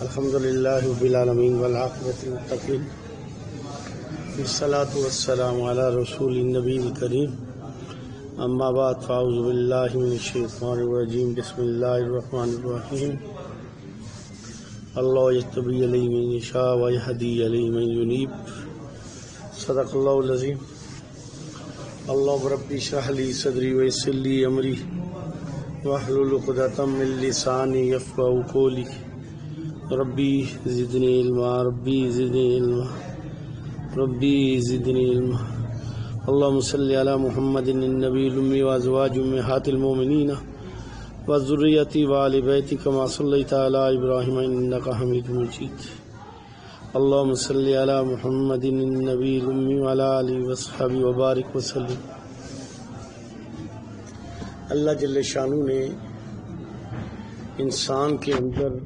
الحمدللہ رب العالمین والعاقبۃ للمتقین والصلاۃ والسلام علی رسول النبی الکریم اما بعد فاعوذ باللہ من الشیطان الرجیم بسم اللہ الرحمن الرحیم اللہ یجتبی الیہ من یشاء ویہدی الیہ من ینیب صدق اللہ العظیم اللہ رب اشرح لی صدری ویسر لی امری واحلل عقدۃ من لسانی یفقہوا قولی ربی زدنی علما ربی زدنی علما ربی زدنی علما اللہم صلی علی محمد النبی الامی وازواج امہات المومنین وذریتی وآل بیت کما صلیت علی ابراہیم انک حمید مجید اللہم صلی علی محمد النبی الامی وعلی آلہ وصحبہ وبارک وسلم۔ اللہ جل شانہ نے انسان کے اندر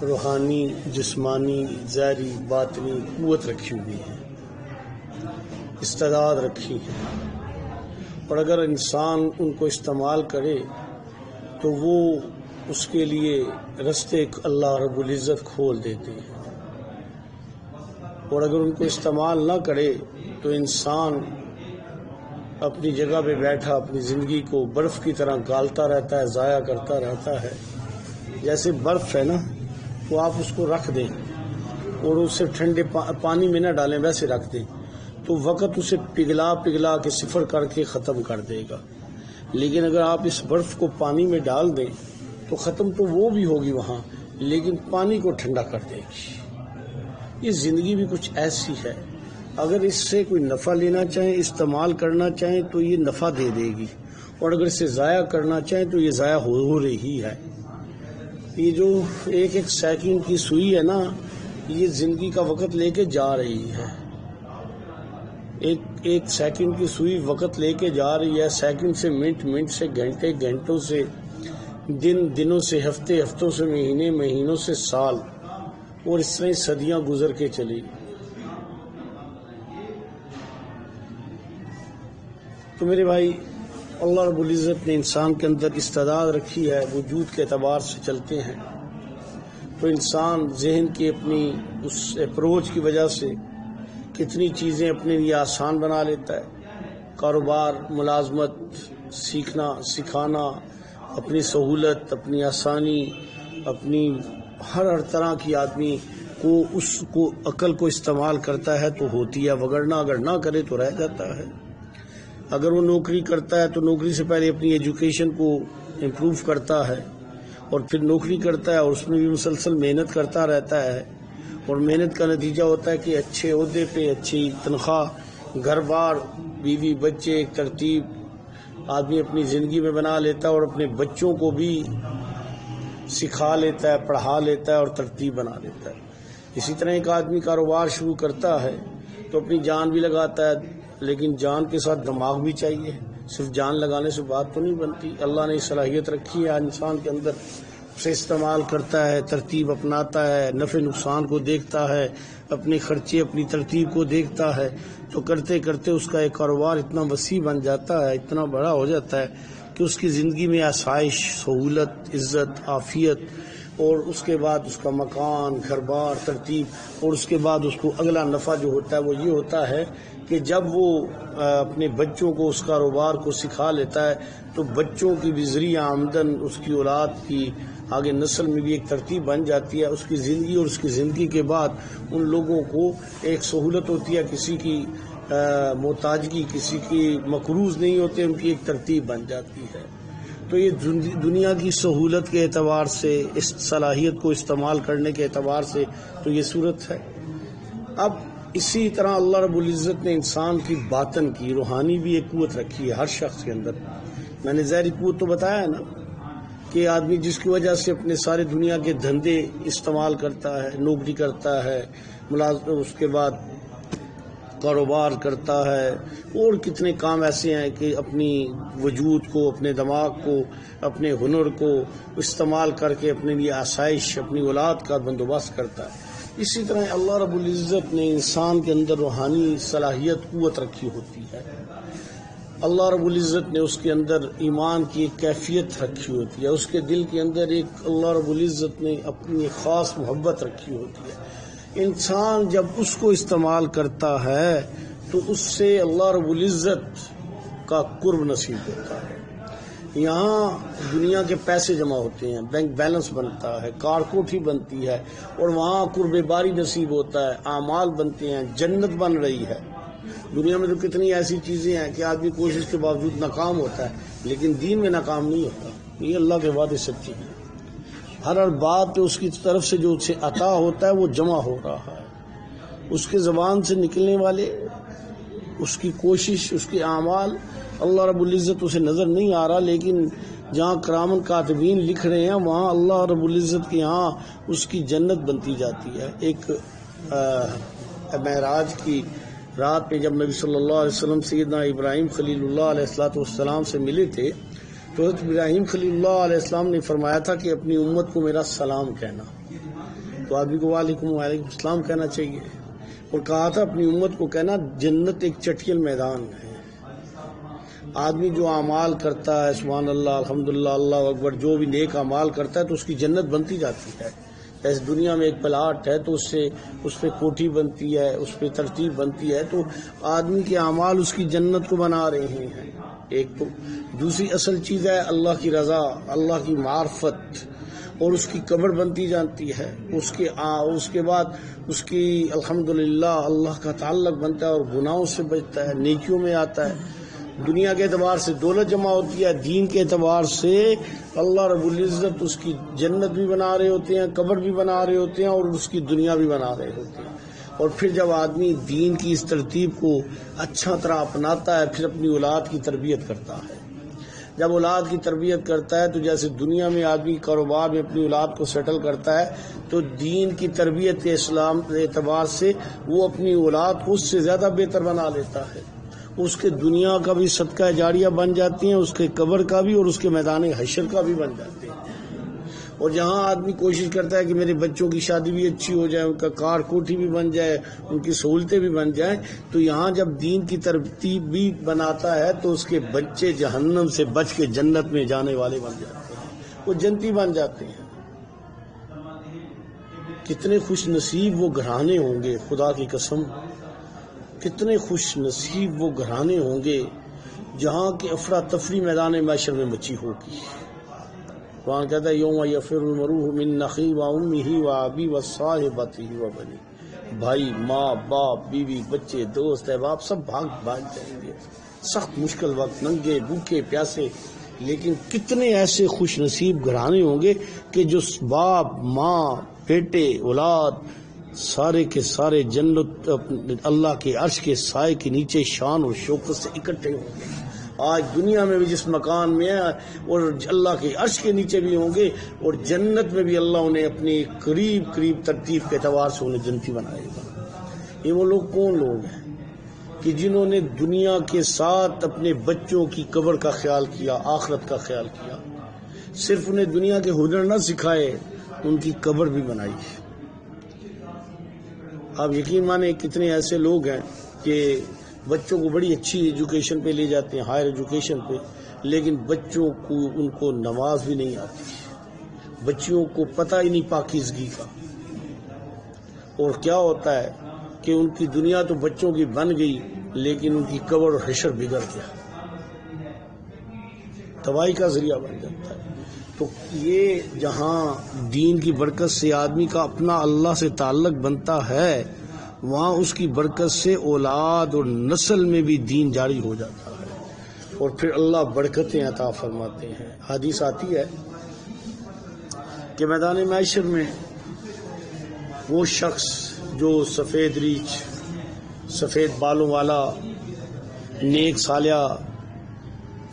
روحانی، جسمانی، ظاہری، باطنی قوت رکھی ہوئی ہے، استعداد رکھی ہے، اور اگر انسان ان کو استعمال کرے تو وہ اس کے لیے رستے اللہ رب العزت کھول دیتے ہیں، اور اگر ان کو استعمال نہ کرے تو انسان اپنی جگہ پہ بیٹھا اپنی زندگی کو برف کی طرح گالتا رہتا ہے، ضائع کرتا رہتا ہے۔ جیسے برف ہے نا، وہ آپ اس کو رکھ دیں اور اسے ٹھنڈے پانی میں نہ ڈالیں، ویسے رکھ دیں تو وقت اسے پگھلا پگھلا کے صفر کر کے ختم کر دے گا، لیکن اگر آپ اس برف کو پانی میں ڈال دیں تو ختم تو وہ بھی ہوگی وہاں، لیکن پانی کو ٹھنڈا کر دے گی۔ یہ زندگی بھی کچھ ایسی ہے، اگر اس سے کوئی نفع لینا چاہیں، استعمال کرنا چاہیں تو یہ نفع دے دے گی، اور اگر اسے ضائع کرنا چاہیں تو یہ ضائع ہو رہی ہے۔ یہ جو ایک ایک سیکنڈ کی سوئی ہے نا، یہ زندگی کا وقت لے کے جا رہی ہے۔ ایک سیکنڈ کی سوئی وقت لے کے جا رہی ہے، سیکنڈ سے منٹ، منٹ سے گھنٹے، گھنٹوں سے دن، دنوں سے ہفتے، ہفتوں سے مہینے، مہینوں سے سال، اور اس طرح صدیاں گزر کے چلی۔ تو میرے بھائی، اللہ رب العزت نے انسان کے اندر استعداد رکھی ہے، وجود کے اعتبار سے چلتے ہیں تو انسان ذہن کی اپنی اس اپروچ کی وجہ سے کتنی چیزیں اپنے لیے آسان بنا لیتا ہے۔ کاروبار، ملازمت، سیکھنا، سکھانا، اپنی سہولت، اپنی آسانی، اپنی ہر طرح کی آدمی کو اس کو عقل کو استعمال کرتا ہے تو ہوتی ہے، وگرنہ اگر نہ کرے تو رہ جاتا ہے۔ اگر وہ نوکری کرتا ہے تو نوکری سے پہلے اپنی ایجوکیشن کو امپروو کرتا ہے، اور پھر نوکری کرتا ہے اور اس میں بھی مسلسل محنت کرتا رہتا ہے، اور محنت کا نتیجہ ہوتا ہے کہ اچھے عہدے پہ اچھی تنخواہ، گھر بار، بیوی، بچے، ایک ترتیب آدمی اپنی زندگی میں بنا لیتا ہے، اور اپنے بچوں کو بھی سکھا لیتا ہے، پڑھا لیتا ہے اور ترتیب بنا لیتا ہے۔ اسی طرح ایک آدمی کاروبار شروع کرتا ہے تو اپنی جان بھی لگاتا ہے، لیکن جان کے ساتھ دماغ بھی چاہیے، صرف جان لگانے سے بات تو نہیں بنتی۔ اللہ نے صلاحیت رکھی ہے انسان کے اندر، اسے استعمال کرتا ہے، ترتیب اپناتا ہے، نفع نقصان کو دیکھتا ہے، اپنے خرچے، اپنی ترتیب کو دیکھتا ہے، تو کرتے کرتے اس کا ایک کاروبار اتنا وسیع بن جاتا ہے، اتنا بڑا ہو جاتا ہے کہ اس کی زندگی میں آسائش، سہولت، عزت، عافیت، اور اس کے بعد اس کا مکان، گھر بار، ترتیب، اور اس کے بعد اس کو اگلا نفع جو ہوتا ہے وہ یہ ہوتا ہے کہ جب وہ اپنے بچوں کو اس کاروبار کو سکھا لیتا ہے تو بچوں کی بھی ذریعہ آمدن، اس کی اولاد کی آگے نسل میں بھی ایک ترتیب بن جاتی ہے۔ اس کی زندگی اور اس کی زندگی کے بعد ان لوگوں کو ایک سہولت ہوتی ہے، کسی کی محتاجگی، کسی کی مقروض نہیں ہوتے، ان کی ایک ترتیب بن جاتی ہے۔ تو یہ دنیا کی سہولت کے اعتبار سے، اس صلاحیت کو استعمال کرنے کے اعتبار سے تو یہ صورت ہے۔ اب اسی طرح اللہ رب العزت نے انسان کی باطن کی، روحانی بھی ایک قوت رکھی ہے ہر شخص کے اندر۔ میں نے ظاہری قوت تو بتایا ہے نا، کہ آدمی جس کی وجہ سے اپنے سارے دنیا کے دھندے استعمال کرتا ہے، نوکری کرتا ہے، اس کے بعد کاروبار کرتا ہے، اور کتنے کام ایسے ہیں کہ اپنی وجود کو، اپنے دماغ کو، اپنے ہنر کو استعمال کر کے اپنے لیے آسائش، اپنی اولاد کا بندوبست کرتا ہے۔ اسی طرح اللہ رب العزت نے انسان کے اندر روحانی صلاحیت، قوت رکھی ہوتی ہے۔ اللہ رب العزت نے اس کے اندر ایمان کی ایک کیفیت رکھی ہوتی ہے، اس کے دل کے اندر ایک اللہ رب العزت نے اپنی ایک خاص محبت رکھی ہوتی ہے۔ انسان جب اس کو استعمال کرتا ہے تو اس سے اللہ رب العزت کا قرب نصیب ہوتا ہے۔ یہاں دنیا کے پیسے جمع ہوتے ہیں، بینک بیلنس بنتا ہے، کار کوٹھی بنتی ہے، اور وہاں قرب باری نصیب ہوتا ہے، اعمال بنتے ہیں، جنت بن رہی ہے۔ دنیا میں تو کتنی ایسی چیزیں ہیں کہ آدمی کوشش کے باوجود ناکام ہوتا ہے، لیکن دین میں ناکام نہیں ہوتا۔ یہ اللہ کے وعدے سچے ہیں۔ ہر بات پہ اس کی طرف سے جو اسے عطا ہوتا ہے وہ جمع ہو رہا ہے۔ اس کے زبان سے نکلنے والے، اس کی کوشش، اس کے اعمال، اللہ رب العزت اسے نظر نہیں آ رہا، لیکن جہاں کرامن کاتبین لکھ رہے ہیں وہاں اللہ رب العزت کے یہاں اس کی جنت بنتی جاتی ہے۔ ایک معراج کی رات میں جب نبی صلی اللہ علیہ وسلم سیدنا ابراہیم خلیل اللہ علیہ السلام سے ملے تھے تو حضرت ابراہیم خلیل اللہ علیہ السلام نے فرمایا تھا کہ اپنی امت کو میرا سلام کہنا، تو آدمی کو وعلیکم السلام کہنا چاہیے، اور کہا تھا اپنی امت کو کہنا جنت ایک چٹکل میدان ہے۔ آدمی جو اعمال کرتا ہے، سبحان اللہ، الحمدللہ، اللہ اکبر، جو بھی نیک اعمال کرتا ہے تو اس کی جنت بنتی جاتی ہے۔ ایسے دنیا میں ایک پلاٹ ہے تو اس پہ کوٹھی بنتی ہے، اس پہ ترتیب بنتی ہے، تو آدمی کے اعمال اس کی جنت کو بنا رہے ہیں۔ ایک تو دوسری اصل چیز ہے اللہ کی رضا، اللہ کی معرفت، اور اس کی قبر بنتی جانتی ہے۔ اس کے بعد اس کی الحمدللہ اللہ کا تعلق بنتا ہے اور گناہوں سے بچتا ہے، نیکیوں میں آتا ہے۔ دنیا کے اعتبار سے دولت جمع ہوتی ہے، دین کے اعتبار سے اللہ رب العزت اس کی جنت بھی بنا رہے ہوتے ہیں، قبر بھی بنا رہے ہوتے ہیں، اور اس کی دنیا بھی بنا رہے ہوتے ہیں۔ اور پھر جب آدمی دین کی اس ترتیب کو اچھا طرح اپناتا ہے، پھر اپنی اولاد کی تربیت کرتا ہے۔ جب اولاد کی تربیت کرتا ہے تو جیسے دنیا میں آدمی کاروبار میں اپنی اولاد کو سیٹل کرتا ہے، تو دین کی تربیت کے اسلام کے اعتبار سے وہ اپنی اولاد کو اس سے زیادہ بہتر بنا لیتا ہے۔ اس کے دنیا کا بھی صدقہ جاریہ بن جاتی ہیں، اس کے قبر کا بھی اور اس کے میدان حشر کا بھی بن جاتے ہیں۔ اور جہاں آدمی کوشش کرتا ہے کہ میرے بچوں کی شادی بھی اچھی ہو جائے، ان کا کار کوٹھی بھی بن جائے، ان کی سہولتیں بھی بن جائیں، تو یہاں جب دین کی ترتیب بھی بناتا ہے تو اس کے بچے جہنم سے بچ کے جنت میں جانے والے بن جاتے ہیں، وہ جنتی بن جاتے ہیں۔ کتنے خوش نصیب وہ گھرانے ہوں گے، خدا کی قسم، کتنے خوش نصیب وہ گھرانے ہوں گے جہاں کی افراتفری میدان معاشر میں مچی ہوگی۔ قرآن کہتا ہے یوم یفر المرء من اخیہ و امہ و ابیہ و صاحبتہ و بنیہ، بھائی، ماں، باپ، بیوی، بچے، دوست، احباب سب بھاگ جائیں گے، سخت مشکل وقت، ننگے، بھوکے، پیاسے۔ لیکن کتنے ایسے خوش نصیب گھرانے ہوں گے کہ جو باپ، ماں، بیٹے، اولاد سارے کے سارے جنت اللہ کے عرش کے سائے کے نیچے شان اور شوکت سے اکٹھے ہوں گے۔ آج دنیا میں بھی جس مکان میں ہے اور اللہ کے عرش کے نیچے بھی ہوں گے، اور جنت میں بھی اللہ انہیں اپنی قریب ترتیب کے اعتبار سے انہیں جنتی بنائے گا۔ یہ وہ لوگ کون لوگ ہیں کہ جنہوں نے دنیا کے ساتھ اپنے بچوں کی قبر کا خیال کیا، آخرت کا خیال کیا، صرف انہیں دنیا کے ہنر نہ سکھائے، ان کی قبر بھی بنائی۔ آپ یقین مانیں کتنے ایسے لوگ ہیں کہ بچوں کو بڑی اچھی ایجوکیشن پہ لے جاتے ہیں، ہائر ایجوکیشن پہ، لیکن بچوں کو ان کو نماز بھی نہیں آتی، بچیوں کو پتہ ہی نہیں پاکیزگی کا۔ اور کیا ہوتا ہے کہ ان کی دنیا تو بچوں کی بن گئی، لیکن ان کی قبر اور حشر بگڑ گیا، تباہی کا ذریعہ بن جاتا ہے۔ تو یہ جہاں دین کی برکت سے آدمی کا اپنا اللہ سے تعلق بنتا ہے، وہاں اس کی برکت سے اولاد اور نسل میں بھی دین جاری ہو جاتا ہے، اور پھر اللہ برکتیں عطا فرماتے ہیں۔ حدیث آتی ہے کہ میدان معاشر میں وہ شخص جو سفید ریچھ، سفید بالوں والا، نیک صالح،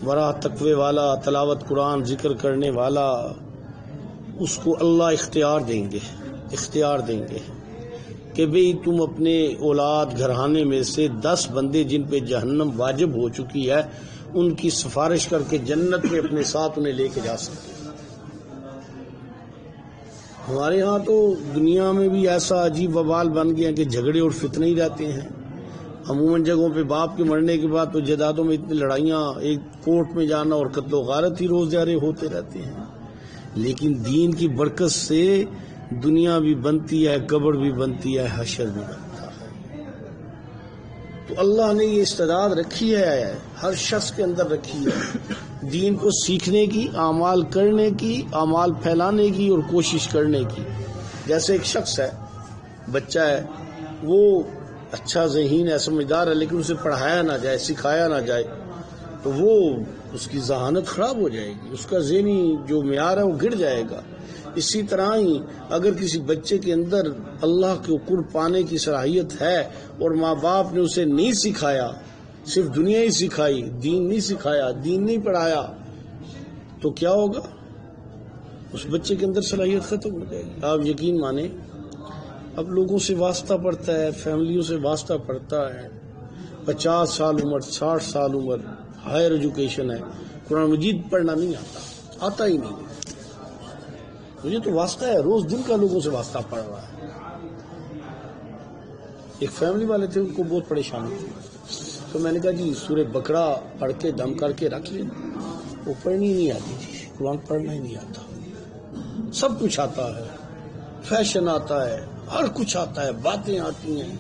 ورا تقوی والا، تلاوت قرآن ذکر کرنے والا، اس کو اللہ اختیار دیں گے کہ بھئی تم اپنے اولاد گھرانے میں سے 10 بندے جن پہ جہنم واجب ہو چکی ہے، ان کی سفارش کر کے جنت میں اپنے ساتھ انہیں لے کے جا سکتے۔ ہمارے ہاں تو دنیا میں بھی ایسا عجیب وبال بن گیا کہ جھگڑے اور فتنے ہی رہتے ہیں، عموماً جگہوں پہ باپ کے مرنے کے بعد تو جائیدادوں میں اتنی لڑائیاں، ایک کورٹ میں جانا اور قتل و غارت ہی روز جارے ہوتے رہتے ہیں، لیکن دین کی برکت سے دنیا بھی بنتی ہے، قبر بھی بنتی ہے، حشر بھی بنتا ہے۔ تو اللہ نے یہ استعداد رکھی ہے، ہر شخص کے اندر رکھی ہے، دین کو سیکھنے کی، اعمال کرنے کی، اعمال پھیلانے کی اور کوشش کرنے کی۔ جیسے ایک شخص ہے، بچہ ہے، وہ اچھا ذہین ہے، سمجھدار ہے، لیکن اسے پڑھایا نہ جائے، سکھایا نہ جائے تو وہ اس کی ذہانت خراب ہو جائے گی، اس کا ذہنی جو معیار ہے وہ گر جائے گا۔ اسی طرح ہی اگر کسی بچے کے اندر اللہ کے قرب پانے کی صلاحیت ہے اور ماں باپ نے اسے نہیں سکھایا، صرف دنیا ہی سکھائی، دین نہیں سکھایا، دین نہیں پڑھایا، تو کیا ہوگا؟ اس بچے کے اندر صلاحیت ختم ہو جائے گی۔ آپ یقین مانیں، اب لوگوں سے واسطہ پڑتا ہے، فیملیوں سے واسطہ پڑتا ہے، 50 سال عمر، 60 سال عمر، ہائر ایجوکیشن ہے، قرآن مجید پڑھنا نہیں آتا ہی نہیں۔ مجھے تو واسطہ ہے، روز دن کا لوگوں سے واسطہ پڑ رہا ہے۔ ایک فیملی والے تھے، ان کو بہت پریشانی تھی، تو میں نے کہا جی سورہ بقرہ پڑھ کے دم کر کے رکھ لیں۔ وہ پڑھنی نہیں آتی تھی، قرآن پڑھنا ہی نہیں آتا۔ سب کچھ آتا ہے، فیشن آتا ہے، ہر کچھ آتا ہے، باتیں آتی ہیں،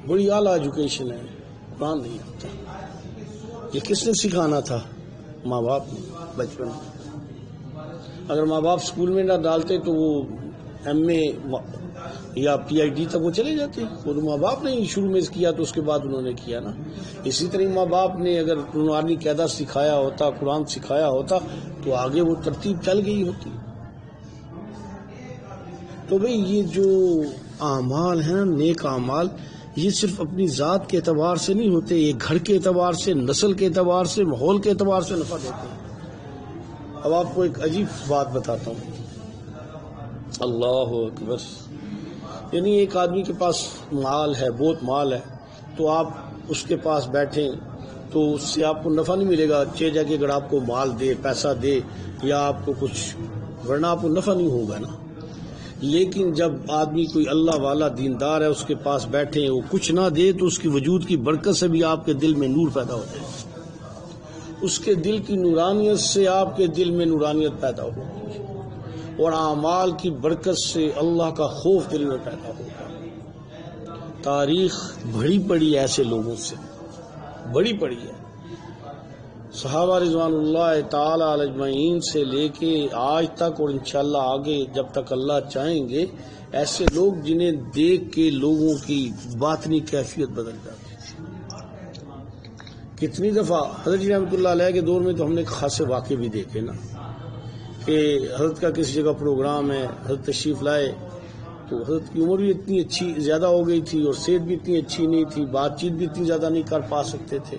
بڑی اعلیٰ ایجوکیشن ہے، قرآن نہیں آتا۔ یہ کس نے سکھانا تھا؟ ماں باپ نے بچپن میں۔ اگر ماں باپ اسکول میں نہ ڈالتے تو وہ ایم اے یا پی ایچ ڈی تک وہ چلے جاتے۔ وہ تو ماں باپ نے شروع میں کیا تو اس کے بعد انہوں نے کیا نا۔ اسی طرح ماں باپ نے اگر نورانی قاعدہ سکھایا ہوتا، قرآن سکھایا ہوتا تو آگے وہ ترتیب چل گئی ہوتی۔ تو بھئی یہ جو اعمال ہیں، نیک اعمال، یہ صرف اپنی ذات کے اعتبار سے نہیں ہوتے، یہ گھر کے اعتبار سے، نسل کے اعتبار سے، ماحول کے اعتبار سے نفع دیتے ہیں۔ اب آپ کو ایک عجیب بات بتاتا ہوں، اللہ اکبر۔ یعنی ایک آدمی کے پاس مال ہے، بہت مال ہے، تو آپ اس کے پاس بیٹھیں تو اس سے آپ کو نفع نہیں ملے گا، چہ جا کے اگر آپ کو مال دے، پیسہ دے یا آپ کو کچھ، ورنہ آپ کو نفع نہیں ہوگا نا۔ لیکن جب آدمی کوئی اللہ والا دیندار ہے، اس کے پاس بیٹھیں، وہ کچھ نہ دے تو اس کی وجود کی برکت سے بھی آپ کے دل میں نور پیدا ہو جائے، اس کے دل کی نورانیت سے آپ کے دل میں نورانیت پیدا ہوگی، اور اعمال کی برکت سے اللہ کا خوف دل میں پیدا ہوگا۔ تاریخ بھری پڑی ایسے لوگوں سے، بڑی پڑی ہے۔ صحابہ رضوان اللہ تعالی علیہ اجمعین سے لے کے آج تک اور انشاءاللہ آگے جب تک اللہ چاہیں گے، ایسے لوگ جنہیں دیکھ کے لوگوں کی باطنی کیفیت بدل جاتی ہے۔ کتنی دفعہ حضرت جی رحمۃ اللہ علیہ کے دور میں تو ہم نے خاصے واقعے بھی دیکھے نا، کہ حضرت کا کسی جگہ پروگرام ہے، حضرت تشریف لائے تو حضرت کی عمر بھی اتنی اچھی زیادہ ہو گئی تھی اور صحت بھی اتنی اچھی نہیں تھی، بات چیت بھی اتنی زیادہ نہیں کر پا سکتے تھے،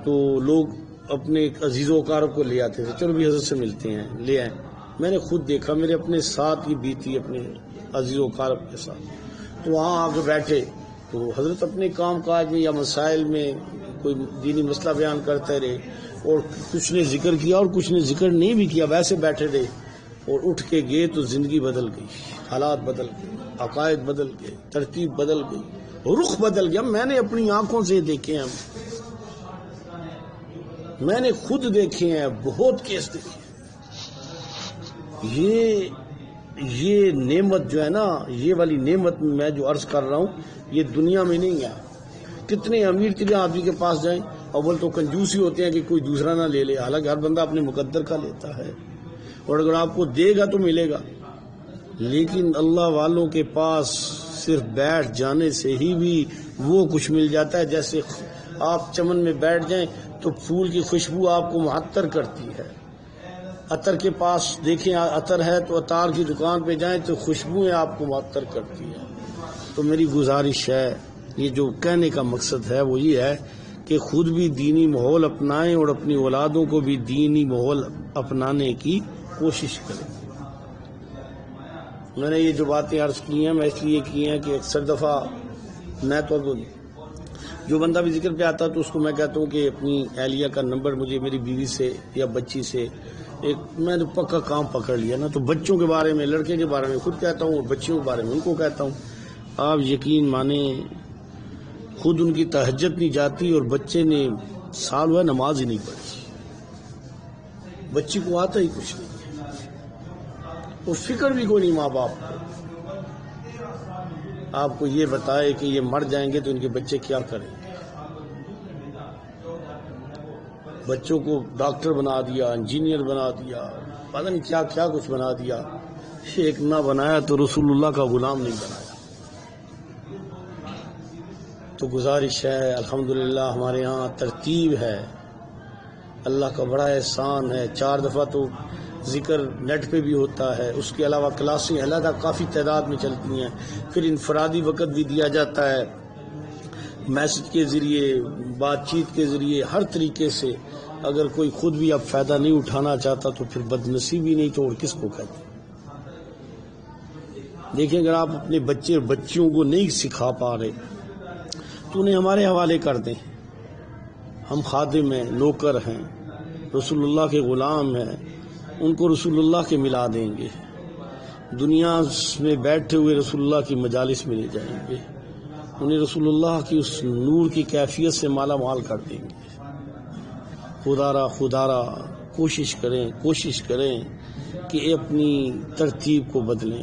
تو لوگ اپنے عزیز و اقارب کو لے آتے تھے، چلو بھی حضرت سے ملتے ہیں، لے آئیں۔ میں نے خود دیکھا، میرے اپنے ساتھ ہی بیتی اپنے عزیز و اقارب کے ساتھ، تو وہاں آ کے بیٹھے تو حضرت اپنے کام کاج میں یا مسائل میں کوئی دینی مسئلہ بیان کرتے رہے، اور کچھ نے ذکر کیا اور کچھ نے ذکر نہیں بھی کیا، ویسے بیٹھے رہے، اور اٹھ کے گئے تو زندگی بدل گئی، حالات بدل گئے، عقائد بدل گئے، ترتیب بدل گئی، رخ بدل گیا۔ میں نے اپنی آنکھوں سے دیکھے ہیں، میں نے خود دیکھے ہیں، بہت کیس دیکھے ہیں۔ یہ نعمت جو ہے نا، یہ والی نعمت میں جو عرض کر رہا ہوں، یہ دنیا میں نہیں ہے۔ کتنے امیر ترین آدمی کے پاس جائیں، اول تو کنجوس ہی ہوتے ہیں کہ کوئی دوسرا نہ لے لے، حالانکہ ہر بندہ اپنے مقدر کا لیتا ہے، اور اگر آپ کو دے گا تو ملے گا۔ لیکن اللہ والوں کے پاس صرف بیٹھ جانے سے ہی بھی وہ کچھ مل جاتا ہے، جیسے آپ چمن میں بیٹھ جائیں تو پھول کی خوشبو آپ کو معطر کرتی ہے۔ عطر کے پاس دیکھیں، عطر ہے تو عطار کی دکان پہ جائیں تو خوشبوئیں آپ کو معطر کرتی ہے۔ تو میری گزارش ہے، یہ جو کہنے کا مقصد ہے وہ یہ ہے کہ خود بھی دینی ماحول اپنائیں اور اپنی اولادوں کو بھی دینی ماحول اپنانے کی کوشش کریں۔ میں نے یہ جو باتیں عرض کی ہیں، میں اس لیے کی ہیں کہ اکثر دفعہ میں تو جو بندہ بھی ذکر پہ آتا تو اس کو میں کہتا ہوں کہ اپنی اہلیہ کا نمبر مجھے میری بیوی سے یا بچی سے، ایک میں نے پکا کام پکڑ لیا نا، تو بچوں کے بارے میں، لڑکے کے بارے میں خود کہتا ہوں اور بچیوں کے بارے میں ان کو کہتا ہوں۔ آپ یقین مانیں خود ان کی تہجد نہیں جاتی اور بچے نے سال ہوا نماز ہی نہیں پڑھی، بچی کو آتا ہی کچھ نہیں اور فکر بھی کوئی نہیں ماں باپ کو۔ آپ کو یہ بتائے کہ یہ مر جائیں گے تو ان کے بچے کیا کریں گے؟ بچوں کو ڈاکٹر بنا دیا، انجینئر بنا دیا، پتہ نہیں کیا کیا کچھ بنا دیا۔ ایک نہ بنایا تو رسول اللہ کا غلام نہیں بنایا۔ تو گزارش ہے، الحمدللہ ہمارے ہاں ترتیب ہے، اللہ کا بڑا احسان ہے۔ 4 دفعہ تو ذکر نیٹ پہ بھی ہوتا ہے، اس کے علاوہ کلاسیں علیحدہ کافی تعداد میں چلتی ہیں، پھر انفرادی وقت بھی دیا جاتا ہے، میسج کے ذریعے، بات چیت کے ذریعے، ہر طریقے سے۔ اگر کوئی خود بھی اب فائدہ نہیں اٹھانا چاہتا تو پھر بد نصیبی نہیں تو اور کس کو کہتے؟ دیکھیں اگر آپ اپنے بچے اور بچیوں کو نہیں سکھا پا رہے تو انہیں ہمارے حوالے کر دیں، ہم خادم ہیں، نوکر ہیں، رسول اللہ کے غلام ہیں، ان کو رسول اللہ کے ملا دیں گے، دنیا میں بیٹھے ہوئے رسول اللہ کی مجالس میں لے جائیں گے، انہیں رسول اللہ کی اس نور کی کیفیت سے مالا مال کر دیں گے۔ خدا را کوشش کریں کہ اپنی ترتیب کو بدلیں۔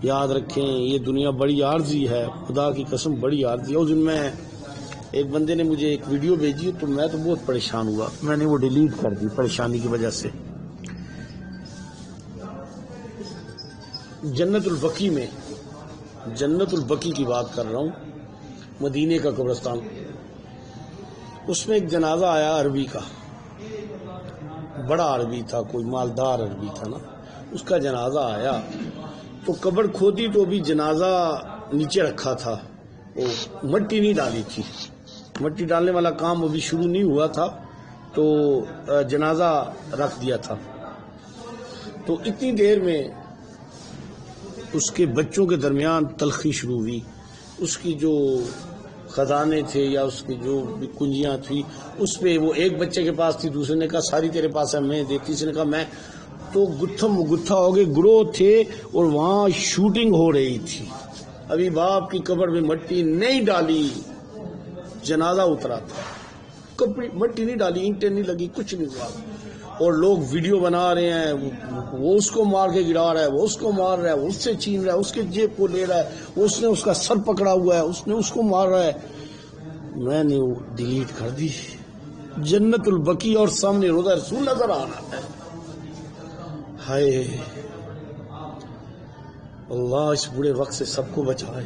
یاد رکھیں یہ دنیا بڑی عارضی ہے، خدا کی قسم بڑی عارضی ہے۔ اس دن میں ایک بندے نے مجھے ایک ویڈیو بھیجی تو میں تو بہت پریشان ہوا، میں نے وہ ڈیلیٹ کر دی پریشانی کی وجہ سے۔ جنت البقیع کی بات کر رہا ہوں، مدینے کا قبرستان، اس میں ایک جنازہ آیا عربی کا، بڑا عربی تھا، کوئی مالدار عربی تھا نا، اس کا جنازہ آیا تو قبر کھودی تو ابھی جنازہ نیچے رکھا تھا، وہ مٹی نہیں ڈالی تھی، مٹی ڈالنے والا کام ابھی شروع نہیں ہوا تھا تو جنازہ رکھ دیا تھا۔ تو اتنی دیر میں اس کے بچوں کے درمیان تلخی شروع ہوئی، اس کی جو خزانے تھے یا اس کی جو کنجیاں تھی اس پہ، وہ ایک بچے کے پاس تھی، دوسرے نے کہا ساری تیرے پاس ہے، میں دیتی، تیسرے نے کہا میں، تو گتھا ہو گئے، گروہ تھے اور وہاں شوٹنگ ہو رہی تھی۔ ابھی باپ کی قبر میں مٹی نہیں ڈالی، جنازہ اترا تھا، مٹی نہیں ڈالی، اینٹیں نہیں لگی، کچھ نہیں ہوا، اور لوگ ویڈیو بنا رہے ہیں، وہ اس کو مار کے گرا رہا ہے، وہ اس کو مار رہا ہے، وہ اس سے چھین رہا ہے، اس کے جیب کو لے رہا ہے، اس نے اس کا سر پکڑا ہوا ہے، اس نے اس کو مار رہا ہے۔ میں نے وہ ڈیلیٹ کر دی۔ جنت البقیع اور سامنے روضہ رسول نظر آ رہا ہے۔ ہائے اللہ اس برے وقت سے سب کو بچائے،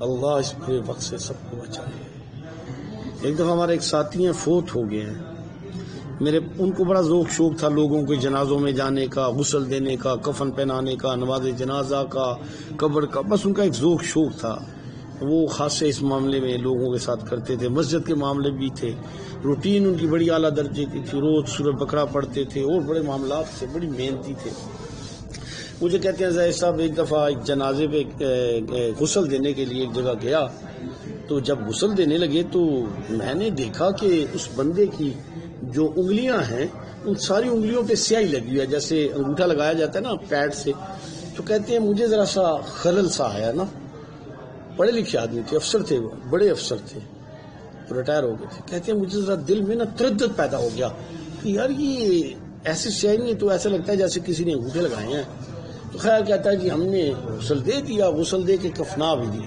اللہ اس برے وقت سے سب کو بچائے۔ ایک دفعہ ہمارے ایک ساتھی ہیں، فوت ہو گئے ہیں، ان کو بڑا ذوق شوق تھا لوگوں کے جنازوں میں جانے کا، غسل دینے کا، کفن پہنانے کا، نماز جنازہ کا، قبر کا، بس ان کا ایک ذوق شوق تھا، وہ خاصے اس معاملے میں لوگوں کے ساتھ کرتے تھے۔ مسجد کے معاملے بھی تھے، روٹین ان کی بڑی اعلیٰ درجے کی تھی، روز سورہ بقرہ پڑھتے تھے اور بڑے معاملات تھے، بڑی محنتی تھے۔ مجھے کہتے ہیں زاہد صاحب ایک دفعہ ایک جنازے پہ غسل دینے کے لیے ایک جگہ گیا، تو جب غسل دینے لگے تو میں نے دیکھا کہ اس بندے کی جو انگلیاں ہیں ان ساری انگلیوں پہ سیاہی لگی ہوئی ہے، جیسے انگوٹھا لگایا جاتا ہے نا پیڈ سے۔ تو کہتے ہیں مجھے ذرا سا خلل سا آیا نا، پڑھے لکھے آدمی تھے، افسر تھے، وہ بڑے افسر تھے، تو ریٹائر ہو گئے تھے۔ کہتے ہیں مجھے ذرا دل میں نا تردد پیدا ہو گیا کہ یار یہ ایسی سیاہی نہیں، تو ایسا لگتا ہے جیسے کسی نے انگوٹھے لگائے ہیں۔ تو خیر کہتا ہے کہ ہم نے غسل دے دیا، غسل دے کے کفنا بھی دی،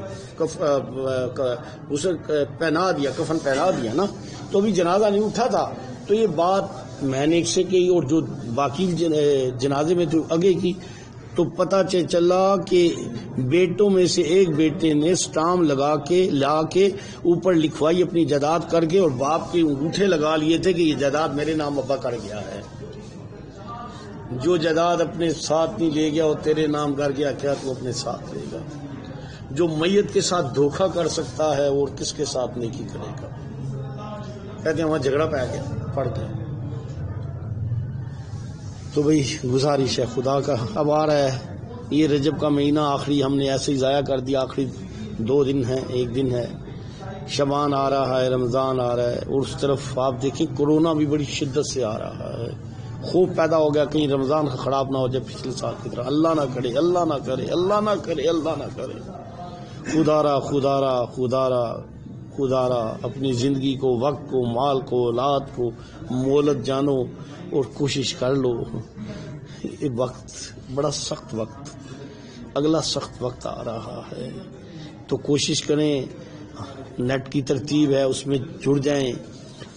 غسل پہنا دیا، کفن پہنا دیا نا، تو ابھی جنازہ نہیں اٹھا تھا۔ تو یہ بات میں نے ایک سے کہی اور جو باقی جنازے میں تو آگے کی، تو پتہ چلا کہ بیٹوں میں سے ایک بیٹے نے سٹام لا کے اوپر لکھوائی اپنی جائیداد کر کے، اور باپ کے انگوٹھے لگا لیے تھے کہ یہ جائیداد میرے نام ابا کر گیا ہے، جو جائیداد اپنے ساتھ نہیں لے گیا وہ تیرے نام کر گیا، کیا تو اپنے ساتھ لے گا؟ جو میت کے ساتھ دھوکہ کر سکتا ہے اور کس کے ساتھ نیکی کرے گا؟ کہتے ہیں وہاں جھگڑا پہ گیا، پڑ گیا۔ تو بھئی گزارش ہے خدا کا، اب آ رہا ہے یہ رجب کا مہینہ آخری، ہم نے ایسے ہی ضائع کر دیا، آخری 2 دن ہیں، 1 دن ہے، شبان آ رہا ہے، رمضان آ رہا ہے، اور اس طرف آپ دیکھیں کورونا بھی بڑی شدت سے آ رہا ہے، خوف پیدا ہو گیا کہیں رمضان کا خراب نہ ہو جائے پچھلے سال کی طرح۔ اللہ نہ کرے، اللہ نہ کرے، اللہ نہ کرے، اللہ نہ کرے۔ خدا را خدارا اپنی زندگی کو، وقت کو، مال کو، اولاد کو مولت جانو اور کوشش کر لو. یہ وقت بڑا سخت وقت، اگلا سخت وقت آ رہا ہے، تو کوشش کریں. نیٹ کی ترتیب ہے، اس میں جڑ جائیں،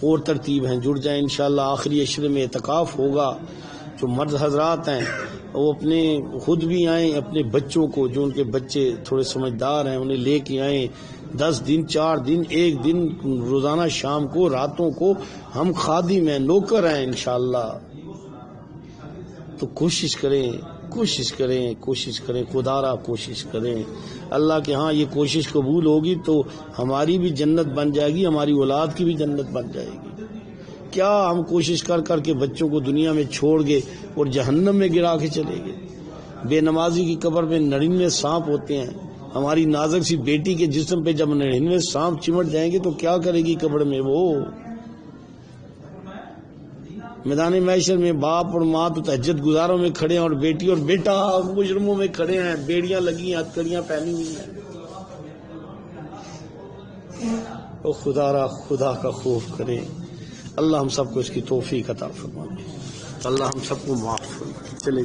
اور ترتیب ہیں جڑ جائیں. انشاءاللہ آخری عشرے میں اعتکاف ہوگا. جو مرد حضرات ہیں وہ اپنے خود بھی آئیں، اپنے بچوں کو، جو ان کے بچے تھوڑے سمجھدار ہیں انہیں لے کے آئیں. 10 دن 4 دن 1 دن روزانہ شام کو، راتوں کو ہم خادم ہیں، نوکر ہیں انشاءاللہ. تو کوشش کریں خدارا کوشش کریں. اللہ کے ہاں یہ کوشش قبول ہوگی تو ہماری بھی جنت بن جائے گی، ہماری اولاد کی بھی جنت بن جائے گی. کیا ہم کوشش کر کے بچوں کو دنیا میں چھوڑ گئے اور جہنم میں گرا کے چلے گئے. بے نمازی کی قبر میں 99 سانپ ہوتے ہیں. ہماری نازک سی بیٹی کے جسم پہ جب 99 سانپ چمٹ جائیں گے تو کیا کرے گی قبر میں وہ. میدان محشر میں باپ اور ماں تو تہجد گزاروں میں کھڑے ہیں اور بیٹی اور بیٹا مجرموں میں کھڑے ہیں، بیڑیاں لگی ہیں، ہتھکڑیاں پہنی ہوئی ہیں. او خدا کا خوف کریں. اللہ ہم سب کو اس کی توفیق عطا فرمائے. اللہ ہم سب کو معاف فرمائے. چلے